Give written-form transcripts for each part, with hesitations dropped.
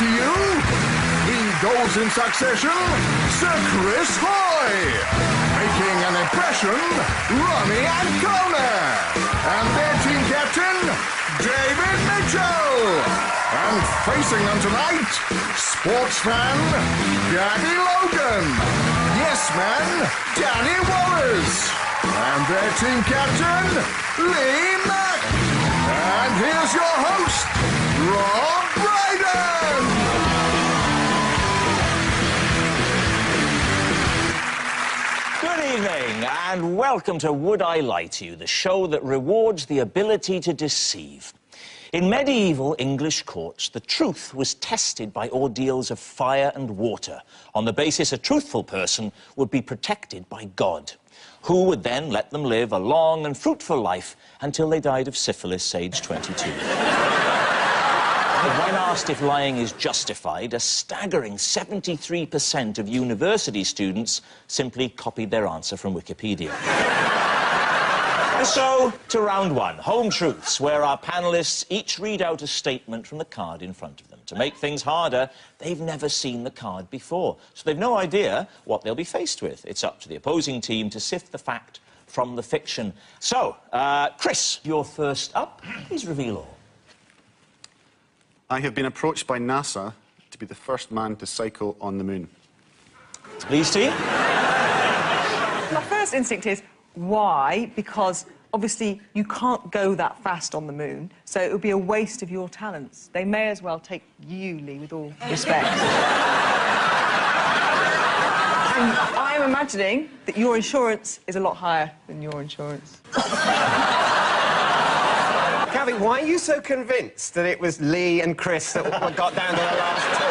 to you, in goals in succession, Sir Chris Hoy. Making an impression, Ronnie Ancona. And their team captain, David Mitchell. And facing them tonight, sports fan, Daddy Logan. Yes man, Danny Wallace. And their team captain, Lee Mack. And here's your host, Rob Brydon. Good evening and welcome to Would I Lie to You, the show that rewards the ability to deceive. In medieval English courts, the truth was tested by ordeals of fire and water. On the basis a truthful person would be protected by God, who would then let them live a long and fruitful life until they died of syphilis, age 22. When asked if lying is justified, a staggering 73% of university students simply copied their answer from Wikipedia. And so, to round one, Home Truths, where our panellists each read out a statement from the card in front of them. To make things harder, they've never seen the card before, so they've no idea what they'll be faced with. It's up to the opposing team to sift the fact from the fiction. So, Chris, you're first up. Please reveal all. I have been approached by NASA to be the first man to cycle on the moon. Please, team. My first instinct is, why? Because, obviously, you can't go that fast on the moon, so it would be a waste of your talents. They may as well take you, Lee, with all respect. And I am imagining that your insurance is a lot higher than your insurance. Kathy, why are you so convinced that it was Lee and Chris that got down to the last two?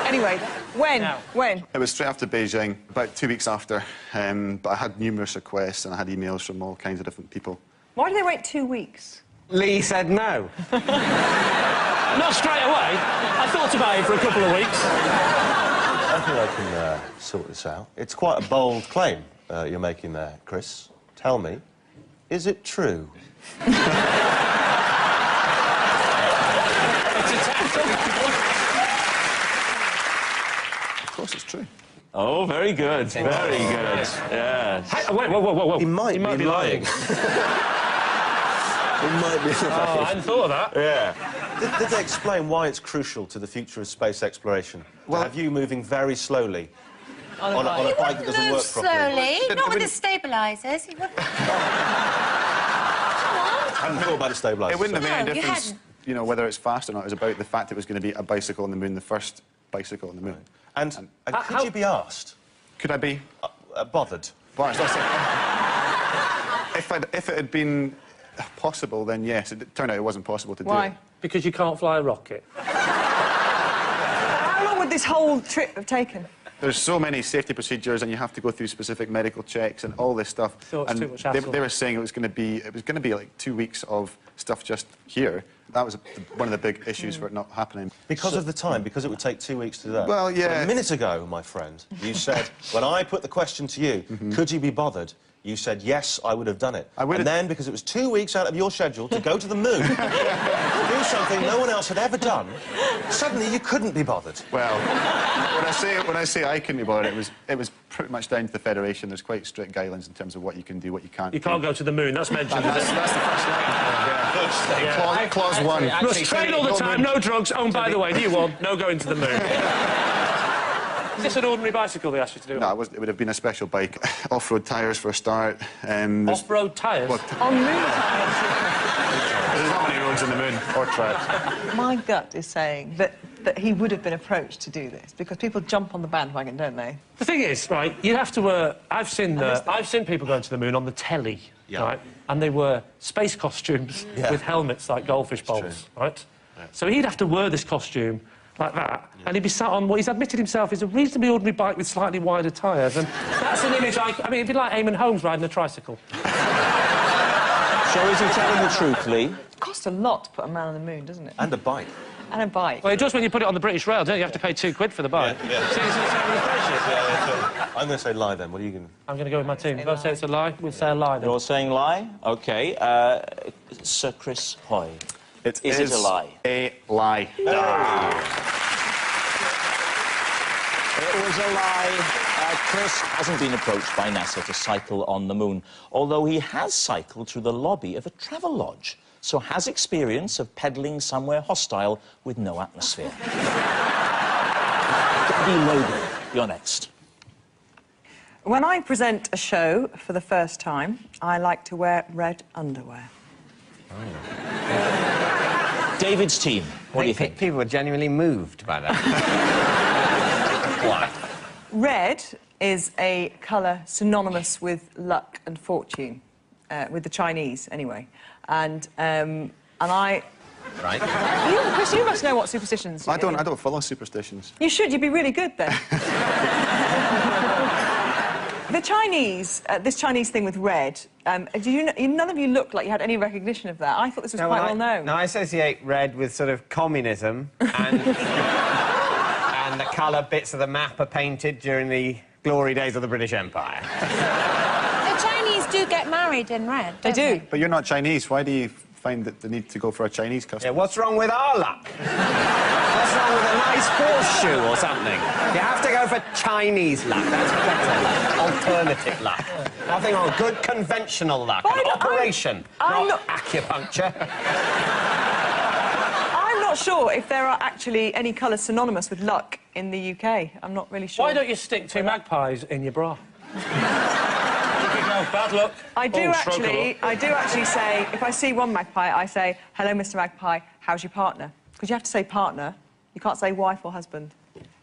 Anyway, when? No. When? It was straight after Beijing, about 2 weeks after, but I had numerous requests and I had emails from all kinds of different people. Why did they wait 2 weeks? Lee said no. Not straight away. I thought about it for a couple of weeks. I think I can sort this out. It's quite a bold claim you're making there, Chris. Tell me, is it true? It's a Of course, it's true. Oh, very good, very good. Yes. Hey, wait, whoa. He might be lying. He might be lying. Oh, I hadn't thought of that. Yeah. Did they explain why it's crucial to the future of space exploration? Well, have you moving very slowly On a on a bike that doesn't Move work properly? slowly, not with the stabilisers. He wouldn't. I hadn't thought about the stabilisers. It wouldn't have made No, any you difference, hadn't. you know, whether it's fast or not. It was about the fact it was going to be a bicycle on the moon, the first bicycle on the moon. And could you be asked? Could I be? Bothered? Well, if it had been possible, then yes. It turned out it wasn't possible to do it. Why? Because you can't fly a rocket. How long would this whole trip have taken? There's so many safety procedures, and you have to go through specific medical checks and all this stuff. So it's and too much hassle. they were saying it was going to be like 2 weeks of stuff just here. That was one of the big issues for it not happening. Because of the time, because it would take 2 weeks to do that. Well, yeah. But a minute ago, my friend, you said, when I put the question to you, could you be bothered? You said, yes, I would have done it. I would and have- then, because it was 2 weeks out of your schedule to go to the moon, do something no one else had ever done, suddenly you couldn't be bothered. Well, when I say I couldn't be bothered, it was pretty much down to the Federation. There's quite strict guidelines in terms of what you can do, what you can't do. You can't go to the moon, that's mentioned. That's the first line. Yeah. Clause 1. You must train all the time, no drugs. Oh, and by the way, new one, no going to the moon. Is this an ordinary bicycle they asked you to do? No, it would have been a special bike. Off-road tyres for a start. Off-road tyres? Well, On moon times? there's not many roads on the moon or tracks. My gut is saying that he would have been approached to do this, because people jump on the bandwagon, don't they? The thing is, right, you have to wear... I've seen people going to the moon on the telly, right? And they wear space costumes with helmets like goldfish bowls, right? Yeah. So he'd have to wear this costume like that, and he'd be sat on what he's admitted himself is a reasonably ordinary bike with slightly wider tyres, and that's an image I mean, it'd be like Eamon Holmes riding a tricycle. So is he telling the truth, Lee? It costs a lot to put a man on the moon, doesn't it? And a bike. And a bike. Well, it does when you put it on the British Rail, don't you? You have to pay £2 for the bike. Yeah. See, I'm going to say lie then. What are you going to... I'm going to go with my team. If I say it's a lie, we'll say a lie then. You're saying lie? OK. Sir Chris Hoy. It Is it a lie? A lie. It was a lie. Chris hasn't been approached by NASA to cycle on the moon, although he has cycled through the lobby of a travel lodge, so has experience of pedalling somewhere hostile with no atmosphere. Gabby Logan, you're next. When I present a show for the first time, I like to wear red underwear. David's team, what do you think? People were genuinely moved by that. What? Red is a colour synonymous with luck and fortune, with the Chinese, anyway. And I... Right. Chris, you must know what superstitions... I don't follow superstitions. You should. You'd be really good, then. The Chinese, this Chinese thing with red, none of you looked like you had any recognition of that. I thought this was quite well known. No, I associate red with sort of communism and... and the colour bits of the map are painted during the glory days of the British Empire. The Chinese do get married in red, They do. But you're not Chinese. Why do you find that the need to go for a Chinese custom? Yeah, what's wrong with our luck? What's wrong with a nice horseshoe or something? You have to go for Chinese luck. That's better luck. Alternative luck. Nothing on good conventional luck. An operation, not acupuncture. I'm not sure if there are actually any colours synonymous with luck in the UK. I'm not really sure. Why don't you stick two magpies in your bra? Bad luck. I do actually say, if I see one magpie, I say, hello, Mr. Magpie, how's your partner? Because you have to say partner. You can't say wife or husband.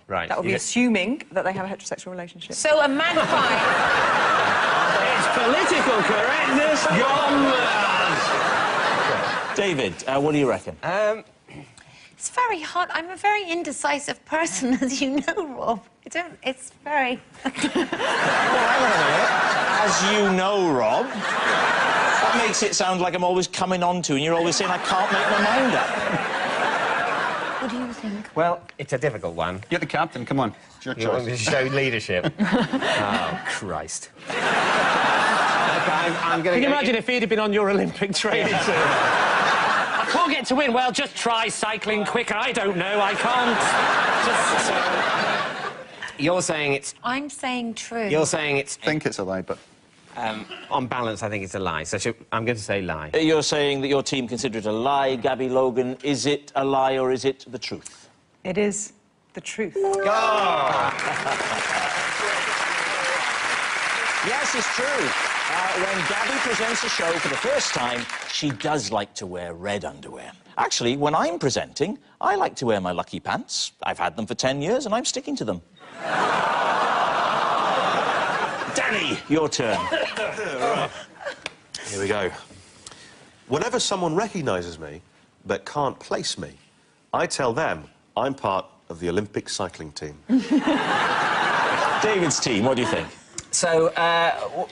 Right. That would be assuming that they have a heterosexual relationship. So a magpie... It's political correctness gone mad. David, what do you reckon? It's very hard. I'm a very indecisive person, as you know, Rob. It's very... As you know, Rob, that makes it sound like I'm always coming on to and you're always saying I can't make my mind up. What do you think? Well, it's a difficult one. You're the captain. Come on. It's your You want me choice. to show leadership? Oh, Christ. I'm going to... Can you imagine if he'd have been on your Olympic training team? I can't get to win. Well, just try cycling quicker. I don't know. I can't. Just... You're saying it's... I'm saying true. You're saying it's... I think it's a lie, but... on balance, I think it's a lie. So I'm going to say lie. You're saying that your team consider it a lie, Gabby Logan. Is it a lie or is it the truth? It is the truth. Yes, it's true. When Gabby presents a show for the first time, she does like to wear red underwear. Actually, when I'm presenting, I like to wear my lucky pants. I've had them for 10 years and I'm sticking to them. Danny, your turn. Here we go. Whenever someone recognises me but can't place me, I tell them I'm part of the Olympic cycling team. David's team, what do you think? So,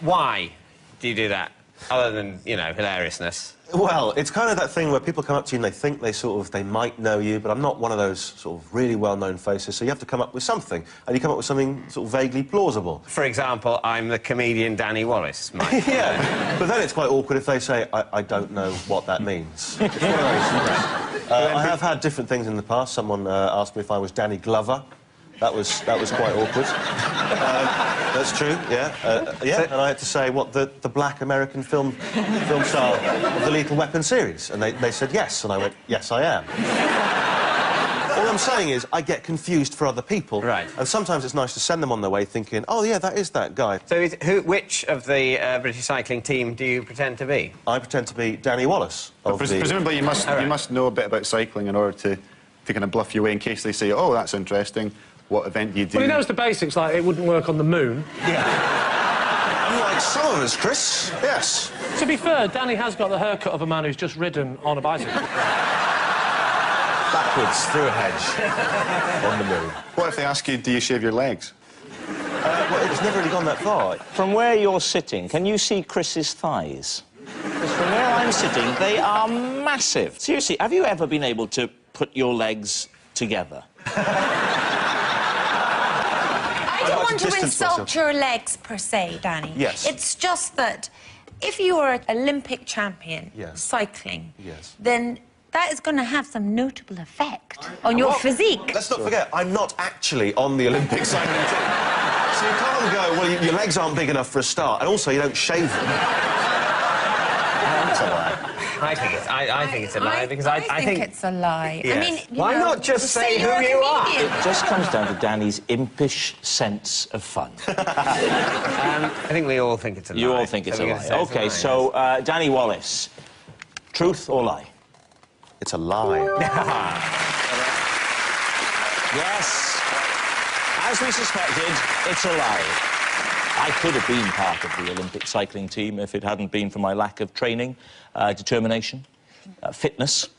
why do you do that? Other than, you know, hilariousness. Well, it's kind of that thing where people come up to you and they think they might know you, but I'm not one of those sort of really well-known faces, so you have to come up with something, and you come up with something sort of vaguely plausible. For example, I'm the comedian Danny Wallace, Mike. Yeah, but then it's quite awkward if they say, I don't know what that means. It's one of those. I have had different things in the past. Someone asked me if I was Danny Glover. That was quite awkward. That's true, yeah. And I had to say, what, the black American film star of the Lethal Weapon series? And they said yes, and I went, yes, I am. All I'm saying is, I get confused for other people. Right. And sometimes it's nice to send them on their way thinking, oh, yeah, that is that guy. So which of the British cycling team do you pretend to be? I pretend to be Danny Wallace. Presumably you must know a bit about cycling in order to kind of bluff your way in case they say, oh, that's interesting. What event do you do? Well, he knows the basics, like it wouldn't work on the moon. Yeah. Unlike some of us, Chris. Yes. To be fair, Danny has got the haircut of a man who's just ridden on a bicycle. Backwards, through a hedge, on the moon. What if they ask you, do you shave your legs? Well, it's never really gone that far. From where you're sitting, can you see Chris's thighs? Because from where I'm sitting, they are massive. Seriously, have you ever been able to put your legs together? I don't want to insult your legs, per se, Danny. Yes. It's just that if you are an Olympic champion cycling, Yes. then that is going to have some notable effect on your physique. Let's not forget, I'm not actually on the Olympic cycling team. So you can't go, well, your legs aren't big enough for a start, and also you don't shave them. That's a lie. I think it's a lie, because I think it's a lie. Yes. I mean, why not just say who you're a you are? comedian. It just comes down to Danny's impish sense of fun. I think we all think it's a lie. You all think it's a lie. OK, so, Danny Wallace, truth or lie? It's a lie. Yes. As we suspected, it's a lie. I could have been part of the Olympic cycling team if it hadn't been for my lack of training, determination, fitness,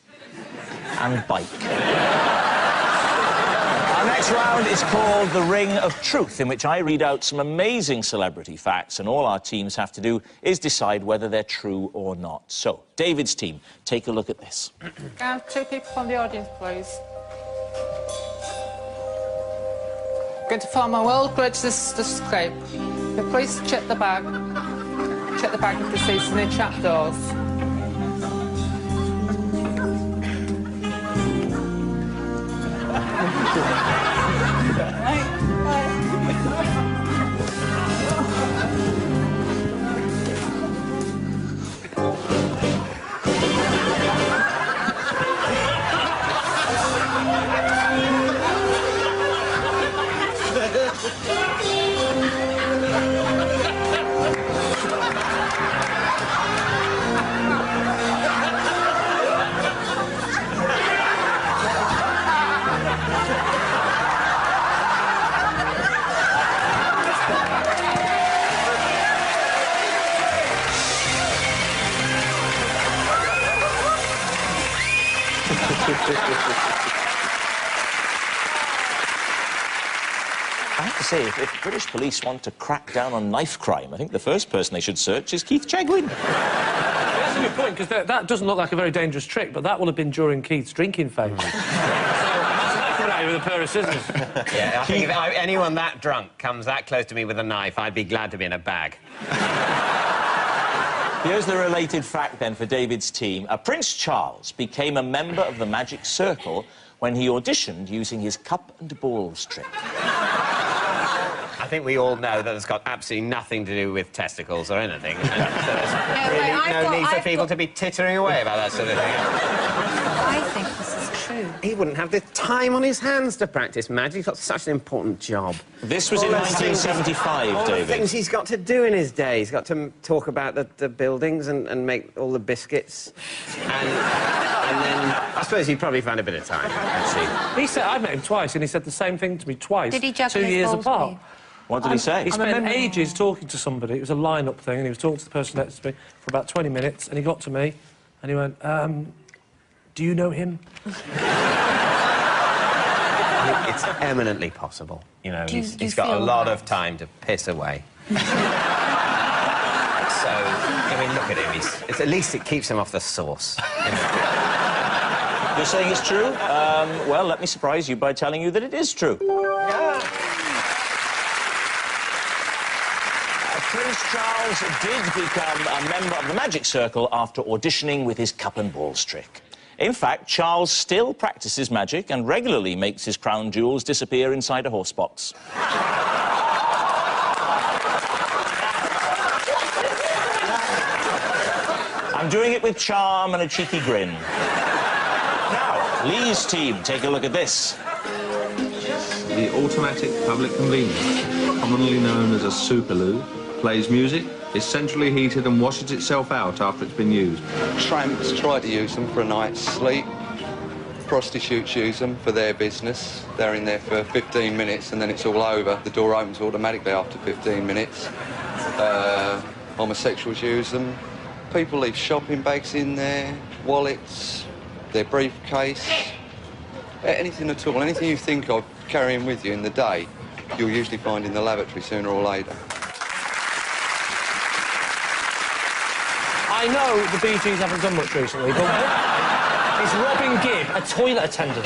and bike. Our next round is called The Ring of Truth, in which I read out some amazing celebrity facts, and all our teams have to do is decide whether they're true or not. So, David's team, take a look at this. Can I have 2 people from the audience, please? I'm going to form a world greatest escape. Please check the bag. Check the bag if you see any trapdoors. I have to say, if British police want to crack down on knife crime, I think the first person they should search is Keith Chegwin. That's a good point, because that doesn't look like a very dangerous trick, but that will have been during Keith's drinking phase. So, imagine that with a pair of scissors. Yeah, I think if anyone that drunk comes that close to me with a knife, I'd be glad to be in a bag. Here's the related fact, then, for David's team. Prince Charles became a member of the Magic Circle when he auditioned using his cup and balls trick. I think we all know that it's got absolutely nothing to do with testicles or anything. So there's no need for people to be tittering away about that sort of thing. I think this is true. He wouldn't have the time on his hands to practice magic. He's got such an important job. This was in 1975, all David. the things he's got to do in his day. He's got to talk about the buildings and make all the biscuits. And then I suppose he probably found a bit of time, actually. He said, I met him twice, and he said the same thing to me twice. Did he juggle 2 his years balls apart. with you? What did he say? He spent ages talking to somebody. It was a line-up thing, and he was talking to the person next to me for about 20 minutes, and he got to me, and he went, do you know him? It's eminently possible. You know, he's got a lot of time to piss away. So, I mean, look at him. At least it keeps him off the sauce. You're saying it's true? Well, let me surprise you by telling you that it is true. Yeah. Prince Charles did become a member of the Magic Circle after auditioning with his cup and balls trick. In fact, Charles still practices magic and regularly makes his crown jewels disappear inside a horse box. I'm doing it with charm and a cheeky grin. Now, Lee's team, take a look at this. The automatic public convenience, commonly known as a superloo, plays music, is centrally heated and washes itself out after it's been used. Tramps try to use them for a night's sleep. Prostitutes use them for their business. They're in there for 15 minutes and then it's all over. The door opens automatically after 15 minutes. Homosexuals use them. People leave shopping bags in there, wallets, their briefcase, anything at all. Anything you think of carrying with you in the day, you'll usually find in the lavatory sooner or later. I know the Bee Gees haven't done much recently, but is Robin Gibb a toilet attendant?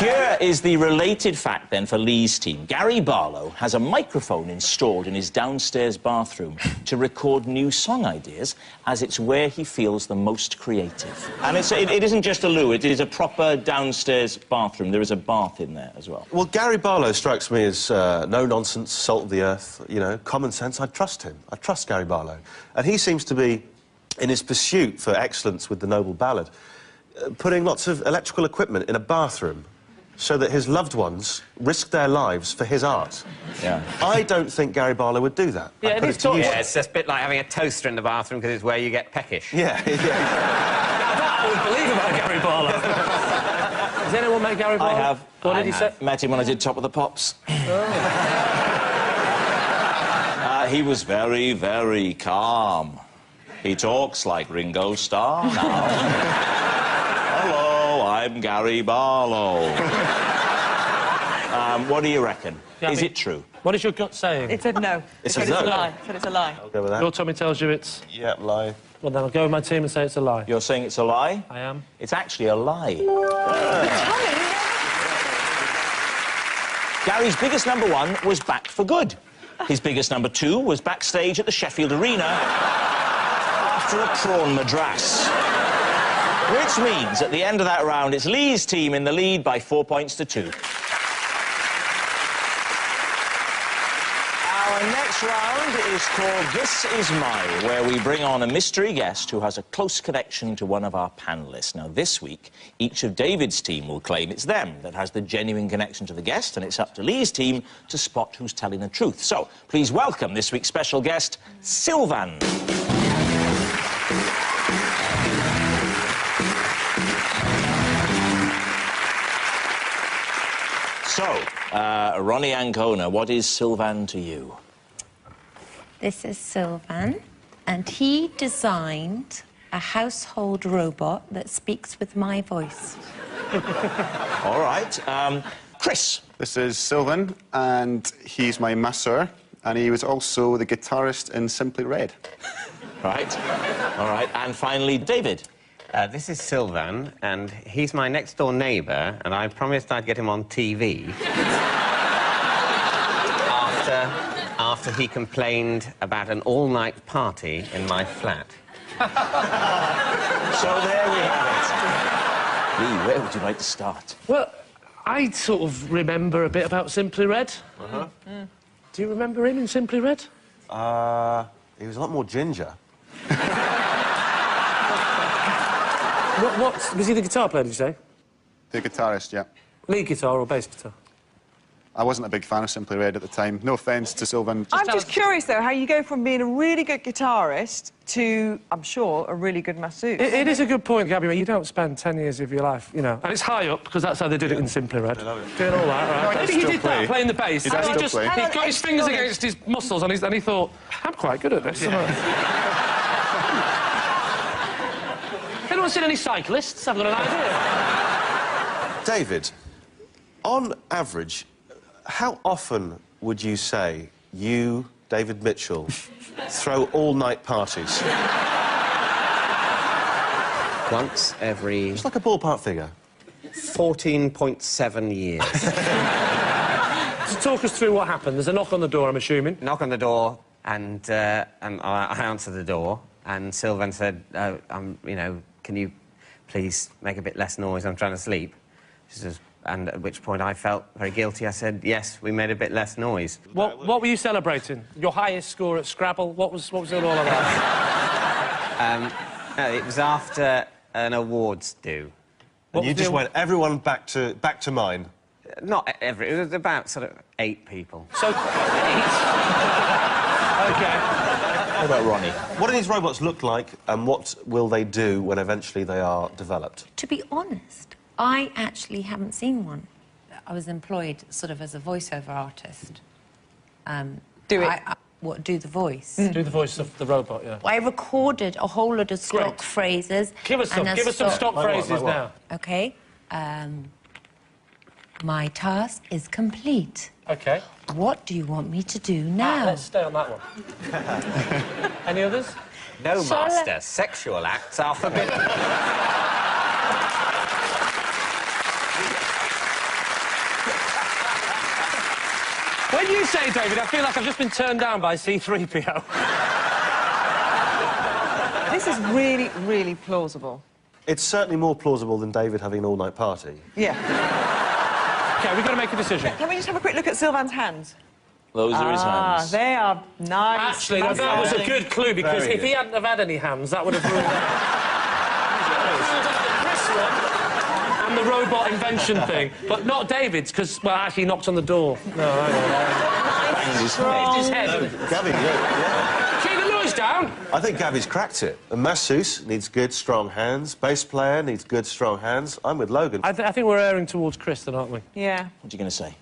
Here is the related fact, then, for Lee's team. Gary Barlow has a microphone installed in his downstairs bathroom to record new song ideas, as it's where he feels the most creative. And it isn't just a loo, it is a proper downstairs bathroom. There is a bath in there as well. Well, Gary Barlow strikes me as no-nonsense, salt of the earth, you know, common sense. I trust him. I trust Gary Barlow. And he seems to be, in his pursuit for excellence with the Noble Ballad, putting lots of electrical equipment in a bathroom so that his loved ones risk their lives for his art. Yeah. I don't think Gary Barlow would do that. Yeah, it's just a bit like having a toaster in the bathroom because it's where you get peckish. Yeah, yeah. That I would believe about Gary Barlow. Has anyone met Gary Barlow? I have. What did he say? Met him when I did Top of the Pops. He was very, very calm. He talks like Ringo Starr now. Hello, I'm Gary Barlow. What do you reckon? Yeah, is it true? What is your gut saying? It said no. It said said it's no. a lie. It said it's a lie. I'll go with that. Your tummy tells you it's... Yeah, lie. Well, then I'll go with my team and say it's a lie. You're saying it's a lie? I am. It's actually a lie. Gary's biggest #1 was Back for Good. His biggest #2 was backstage at the Sheffield Arena after a prawn madras. Which means, at the end of that round, it's Lee's team in the lead by 4 points to 2. Our next round is called This Is My, where we bring on a mystery guest who has a close connection to one of our panellists. Now, this week, each of David's team will claim it's them that has the genuine connection to the guest, and it's up to Lee's team to spot who's telling the truth. So, please welcome this week's special guest, Sylvan. So, Ronnie Ancona, what is Sylvan to you? This is Sylvan, and he designed a household robot that speaks with my voice. All right. Chris. This is Sylvan, and he's my masseur, and he was also the guitarist in Simply Red. Right. All right. And finally, David. This is Sylvan, and he's my next-door neighbour, and I promised I'd get him on TV after he complained about an all-night party in my flat. So there we have it. Lee, where would you like to start? Well, I sort of remember a bit about Simply Red. Do you remember him in Simply Red? He was a lot more ginger. What was he the guitar player, did you say? The guitarist, yeah. Lead guitar or bass guitar? I wasn't a big fan of Simply Red at the time. No offence to Sylvan. I'm just curious, though, how you go from being a really good guitarist to, I'm sure, a really good masseuse. It is a good point, Gabby. You don't spend 10 years of your life, you know. And it's high up, because that's how they did it in Simply Red. Doing all that, right? No, I think he did that, playing the bass. He does And still play. He got his fingers against his muscles, and he thought, I'm quite good at this. Anyone seen any cyclists? I've got an idea. David, on average, how often would you say you, David Mitchell, throw all-night parties? Once every... It's like a ballpark figure. 14.7 years. So talk us through what happened. There's a knock on the door, I'm assuming. Knock on the door, and I answered the door, and Sylvan said, you know, can you please make a bit less noise? I'm trying to sleep. She says, and at which point I felt very guilty. I said, yes, we made a bit less noise. What were you celebrating? Your highest score at Scrabble? What was it all about? No, it was after an awards due. And you just went, everyone back to mine. Not every... It was about sort of 8 people. So... OK. What about Ronnie? What do these robots look like, and what will they do when eventually they are developed? To be honest, I actually haven't seen one. I was employed sort of as a voiceover artist. Do it. Do the voice? Do the voice of the robot, yeah. I recorded a whole lot of stock phrases. Give us some. Give us some stock phrases now. OK. My task is complete. OK. What do you want me to do now? Let's stay on that one. Any others? No, master. Sexual acts are forbidden. When you say David, I feel like I've just been turned down by C-3PO. This is really, really plausible. It's certainly more plausible than David having an all-night party. Yeah. OK, we've got to make a decision. Can we just have a quick look at Sylvan's hands? Those are his hands. They are nice. Actually, that was a good clue, because if he hadn't have had any hands, that would have ruined it. And the robot invention thing, but not David's, because, well, actually, he knocked on the door. No, Banged his head. Gabby, yeah. Keep the noise down. I think Gabby's cracked it. A masseuse needs good, strong hands. Bass player needs good, strong hands. I'm with Logan. I think we're erring towards Chris, then, aren't we? Yeah. What are you going to say?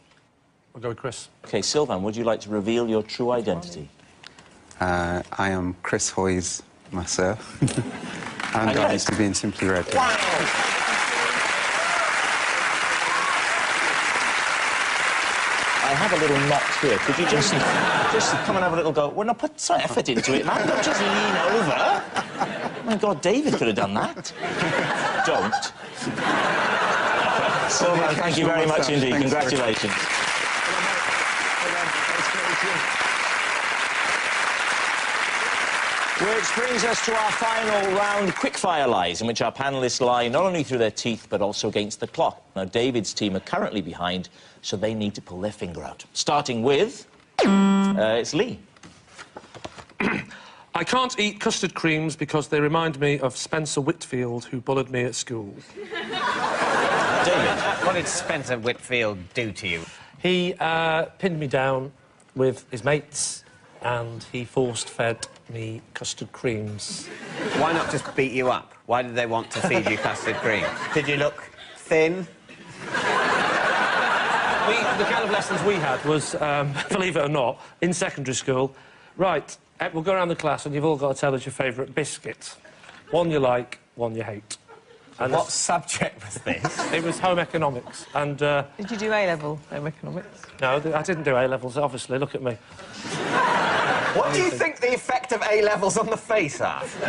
I'll go with Chris. OK, Sylvan, would you like to reveal your true identity? I am Chris Hoy's myself. And I used to be in Simply Red. Wow! I have a little knot here. Could you just come and have a little go? Well, no, put some effort into it, man. Don't just lean over. Oh, my God, David could have done that. Don't. Sylvan, thank you very much indeed. Congratulations. Which brings us to our final round, quickfire lies, in which our panellists lie not only through their teeth, but also against the clock. Now, David's team are currently behind, so they need to pull their finger out. Starting with... it's Lee. I can't eat custard creams because they remind me of Spencer Whitfield, who bullied me at school. David. What did Spencer Whitfield do to you? He pinned me down with his mates, and he force-fed me custard creams. Why not just beat you up? Why did they want to feed you custard cream? Did you look thin? The kind of lessons we had was, believe it or not, in secondary school, right, we'll go around the class and you've all got to tell us your favourite biscuit. One you like, one you hate. And what subject was this? It was home economics, and... Did you do A-level home economics? No, I didn't do A-levels, obviously. Look at me. What do you think the effect of A-levels on the face are? You can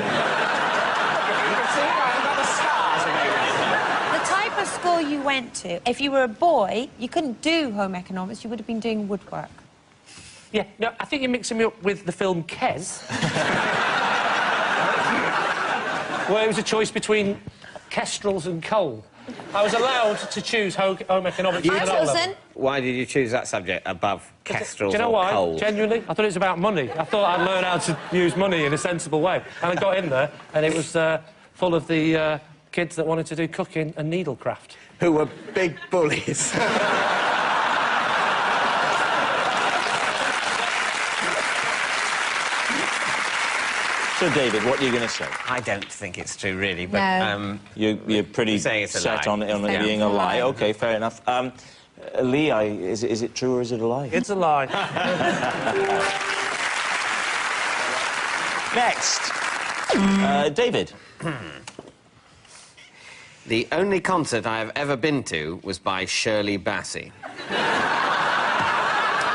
see I've got the scars of A-levels. The type of school you went to, if you were a boy, you couldn't do home economics, you would have been doing woodwork. Yeah, no, I think you're mixing me up with the film Kes. Where it was a choice between kestrels and coal. I was allowed to choose home economics. I wasn't. Why did you choose that subject above kestrels Do you know or why? coal? Genuinely, I thought it was about money. I thought I'd learn how to use money in a sensible way. And I got in there, and it was full of the kids that wanted to do cooking and needlecraft. Who were big bullies. So, David, what are you going to say? I don't think it's true, really, but... No. You're pretty set on it being a lie. OK, fair enough. Lee, is it true or is it a lie? It's a lie. Next. David. The only concert I have ever been to was by Shirley Bassey.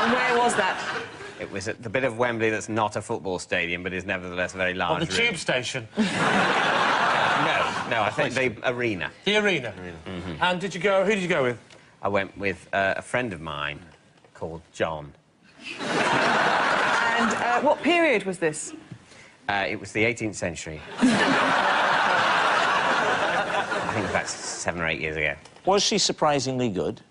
And where was that? It was at the bit of Wembley that's not a football stadium, but is nevertheless a very large On the room. tube station. No, I think the arena. The arena. Mm-hmm. And who did you go with? I went with a friend of mine called John. And what period was this? It was the 18th century. I think about 7 or 8 years ago. Was she surprisingly good?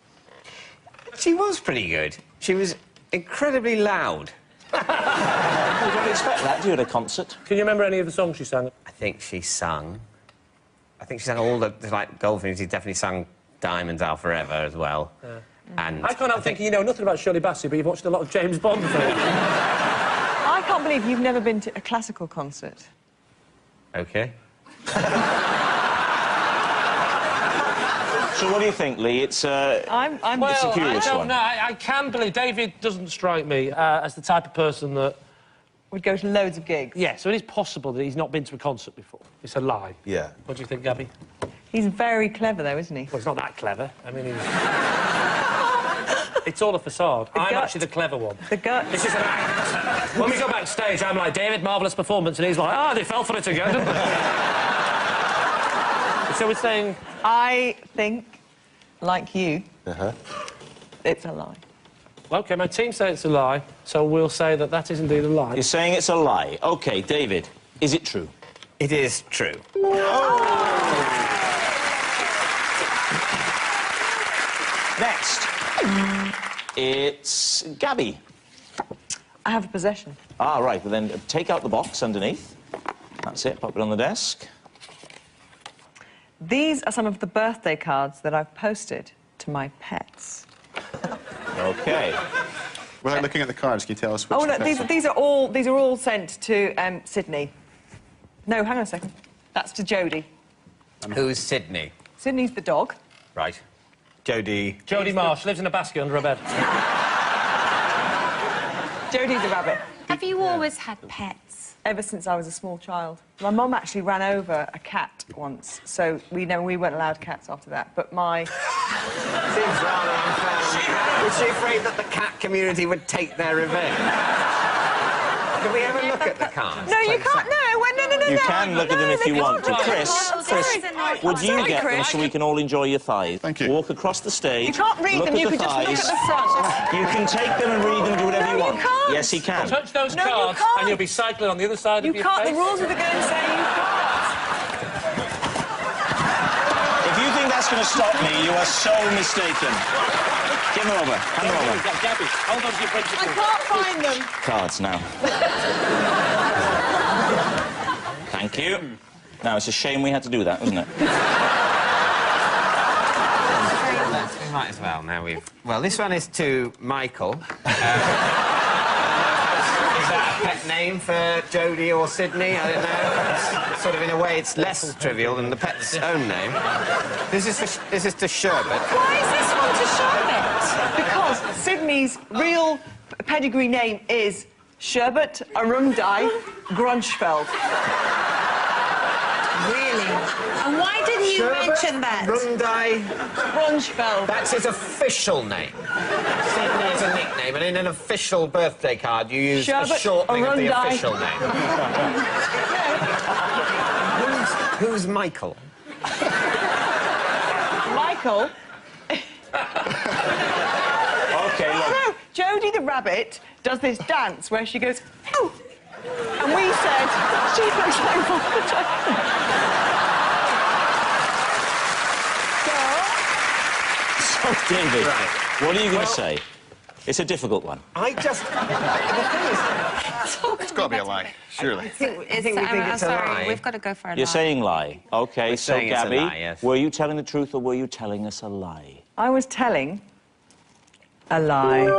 She was pretty good. She was incredibly loud. You don't expect that, do you, at a concert? Can you remember any of the songs she sang? I think she sang all the, like, Goldfinch. She definitely sang Diamonds Are Forever as well. Yeah. And I can't help thinking you know nothing about Shirley Bassey, but you've watched a lot of James Bond films. I can't believe you've never been to a classical concert. OK. So what do you think, Lee? It's I'm well, it's a curious I don't one. know. I can believe David doesn't strike me as the type of person that would go to loads of gigs. Yeah, so it is possible that he's not been to a concert before. It's a lie. Yeah. What do you think, Gabby? He's very clever, though, isn't he? Well, he's not that clever. I mean, he's... It's all a facade. I'm actually the clever one. The gut. This is an act. When we go backstage, I'm like, David, marvellous performance, and he's like, they fell for it again, didn't they? So we're saying... I think, like you, it's a lie. OK, my team say it's a lie, so we'll say that that is indeed a lie. You're saying it's a lie. OK, David, is it true? It is true. Next, it's Gabby. I have a possession. Ah, right. Well, then take out the box underneath. That's it. Pop it on the desk. These are some of the birthday cards that I've posted to my pets. OK. Without looking at the cards, can you tell us which... Oh, no, these are all sent to Sydney. No, hang on a second. That's to Jodie. Who's Sydney? Sydney's the dog. Right. Jodie... Jodie Marsh lives in a basket under a bed. Jodie's a rabbit. Have you always had pets? Ever since I was a small child. My mum actually ran over a cat once, so we weren't allowed cats after that. But my... Seems rather unfair. Was she afraid that the cat community would take their revenge? Can we ever look at the cards? No, you can't. No. You can look at them if you want to. Chris, would you get them so we can all enjoy your thighs? Thank you. Walk across the stage. You can't read them, you can just look at the front. You can take them and read them, do whatever you want. You can't. Yes, he can. Touch those No, you cards can't. and you'll be cycling on the other side of your face. The rules of the game say you can't. If you think that's going to stop me, you are so mistaken. Give them over. Hand them over. Gabby, hold on to your principles. I can't find them. Cards now. Thank you. Now, it's a shame we had to do that, wasn't it? We might as well, now we've... Well, this one is to Michael. Is that a pet name for Jodie or Sydney? I don't know. It's sort of, in a way, it's less trivial than the pet's own name. This is to Sherbet. Why is this one to Sherbet? Because Sydney's real pedigree name is Sherbet Arundai Grunchfeld. Really? And why didn't you mention that? Rundai... Grunchfeld. That's his official name. Sydney is a nickname, and in an official birthday card, you use a shortening of the official name. Who's Michael? Michael? OK, look. No, Jodie the rabbit does this dance where she goes, "Ow!" And we said, she looks like Voldemort. So, David, what are you going to say? It's a difficult one. I just... It's got to be a lie, surely. I think we think it's a lie. We've got to go for a lie. You're saying lie. OK, We're so, saying it's a Gabby, lie, yes. were you telling the truth or were you telling us a lie? I was telling a lie.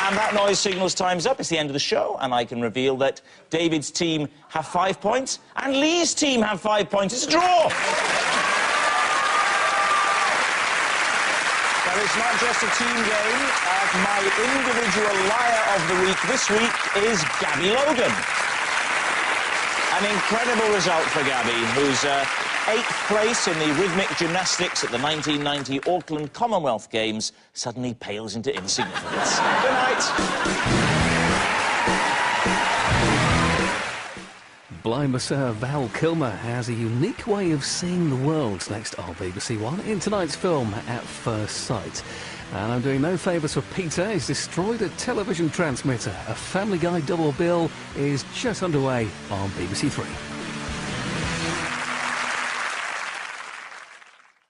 And that noise signals time's up. It's the end of the show, and I can reveal that David's team have 5 points and Lee's team have 5 points. It's a draw! But it's not just a team game. My individual liar of the week this week is Gabby Logan. An incredible result for Gabby, who's 8th place in the rhythmic gymnastics at the 1990 Auckland Commonwealth Games suddenly pales into insignificance. Good night. Blind Masseur Val Kilmer has a unique way of seeing the world next on BBC One in tonight's film At First Sight. And I'm doing no favours for Peter. He's destroyed a television transmitter. A Family Guy double bill is just underway on BBC Three.